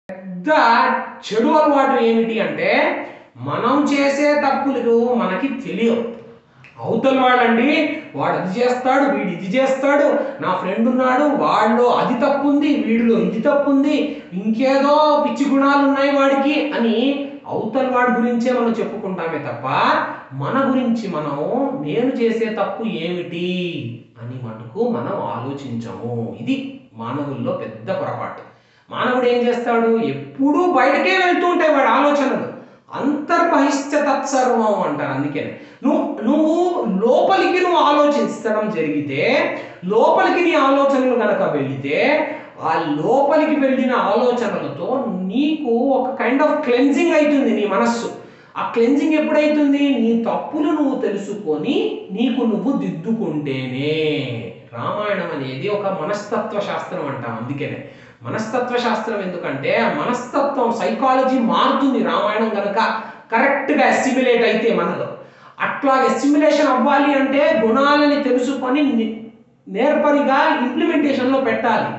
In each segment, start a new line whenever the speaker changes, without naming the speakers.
పెద్ద చెడు అలవాటు ఏమిటి అంటే మనం చేసే తప్పులు మనకి తెలియవు. అవతల వాళ్ళండి వాడు అది చేస్తాడు, వీడు ఇది చేస్తాడు, నా ఫ్రెండ్ ఉన్నాడు వాడిలో అది తప్పు ఉంది, వీడిలో ఇది తప్పు ఉంది, ఇంకేదో పిచ్చి గుణాలు ఉన్నాయి వాడికి అని అవతల వాడి గురించే మనం చెప్పుకుంటామే తప్ప మన గురించి మనం నేను చేసే తప్పు ఏమిటి అని మటుకు మనం ఆలోచించము. ఇది మానవుల్లో పెద్ద పొరపాటు. మానవుడు ఏం చేస్తాడు, ఎప్పుడూ బయటకే వెళ్తూ ఉంటాయి వాడి ఆలోచనలు. అంతర్బహిష్ట తత్సర్వం అంటారు. అందుకే నువ్వు లోపలికి ఆలోచించడం జరిగితే, లోపలికి నీ ఆలోచనలు కనుక వెళితే, ఆ లోపలికి వెళ్ళిన ఆలోచనలతో నీకు ఒక కైండ్ ఆఫ్ క్లెన్జింగ్ అవుతుంది నీ మనస్సు. ఆ క్లెన్జింగ్ ఎప్పుడైతుంది, నీ తప్పులు నువ్వు తెలుసుకొని నీకు నువ్వు దిద్దుకుంటేనే. రామాయణం అనేది ఒక మనస్తత్వ శాస్త్రం అంటాం. అందుకనే మనస్తత్వ శాస్త్రం. ఎందుకంటే మనస్తత్వం సైకాలజీ మారుతుంది రామాయణం కనుక కరెక్ట్గా అసిమిలేట్ అయితే మనలో. అట్లా అసిమిలేషన్ అవ్వాలి అంటే గుణాలని తెలుసుకొని నేర్పరిగా ఇంప్లిమెంటేషన్లో పెట్టాలి.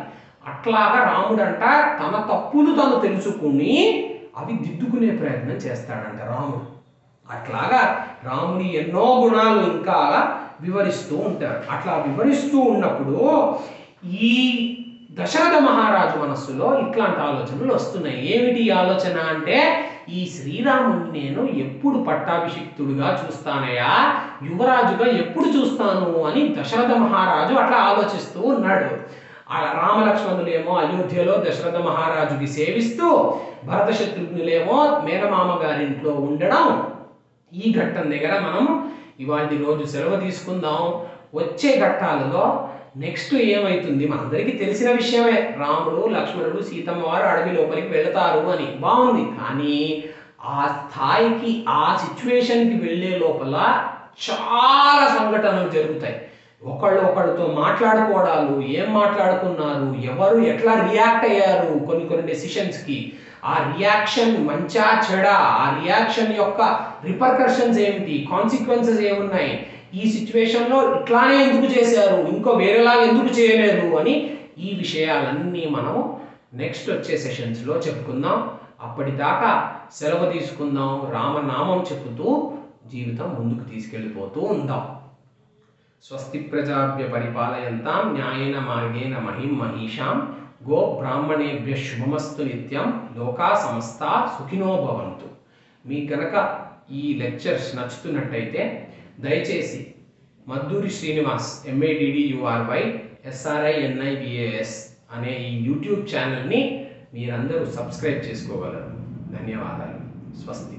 అట్లాగా రాముడంట తన తప్పులు తను తెలుసుకుని అవి దిద్దుకునే ప్రయత్నం చేస్తాడంట రాముడు. అట్లాగా రాముడి ఎన్నో గుణాలు ఇంకా వివరిస్తూ ఉంటారు. అట్లా వివరిస్తూ ఉన్నప్పుడు ఈ దశరథ మహారాజు మనస్సులో ఇట్లాంటి ఆలోచనలు వస్తున్నాయి. ఏమిటి ఆలోచన అంటే, ఈ శ్రీరాముని నేను ఎప్పుడు పట్టాభిషిక్తుడిగా చూస్తానయా, యువరాజుగా ఎప్పుడు చూస్తాను అని దశరథ మహారాజు అట్లా ఆలోచిస్తూ ఉన్నాడు. ఆ రామలక్ష్మణులేమో అయోధ్యలో దశరథ మహారాజుకి సేవిస్తూ, భరత శత్రుఘ్నులేమో మేనమామ గారింట్లో ఉండడం. ఈ ఘట్టం దగ్గర మనం ఇవాళ రోజు సెలవు తీసుకుందాం. వచ్చే ఘట్టాలలో నెక్స్ట్ ఏమైతుంది మనందరికీ తెలిసిన విషయమే. రాముడు లక్ష్మణుడు సీతమ్మ వారు అడవి లోపలికి వెళతారు అని బాగుంది. కానీ ఆ స్థాయికి ఆ సిచ్యువేషన్కి వెళ్ళే లోపల చాలా సంఘటనలు జరుగుతాయి. ఒకళ్ళతో మాట్లాడుకోవడాలు, ఏం మాట్లాడుకున్నారు, ఎవరు ఎట్లా రియాక్ట్ అయ్యారు కొన్ని డెసిషన్స్కి, ఆ రియాక్షన్ మంచా చెడా, ఆ రియాక్షన్ యొక్క రిపర్కషన్స్ ఏమిటి, కాన్సిక్వెన్సెస్ ఏమున్నాయి, ఈ సిచ్యువేషన్లో ఇట్లానే ఎందుకు చేశారు, ఇంకో వేరేలాగా ఎందుకు చేయలేదు అని ఈ విషయాలన్నీ మనం నెక్స్ట్ వచ్చే సెషన్స్లో చెప్పుకుందాం. అప్పటిదాకా సెలవు తీసుకుందాం. రామనామం చెప్పుతూ జీవితం ముందుకు తీసుకెళ్ళిపోతూ ఉందాం. స్వస్తి ప్రజాభ్య పరిపాలయంతాం న్యాయేన మార్గేణ మహిం మహిషాం గో బ్రాహ్మణేభ్య శుభమస్తు నిత్యం లోకా సమస్తా సుఖినో భవంతు. మీకు కనుక ఈ లెక్చర్స్ నచ్చుతున్నట్టయితే దయచేసి మద్దూరి శ్రీనివాస్ MADDURY SRINIVAS అనే ఈ యూట్యూబ్ ఛానల్ని మీరందరూ సబ్స్క్రైబ్ చేసుకోగలరు. ధన్యవాదాలు. స్వస్తి.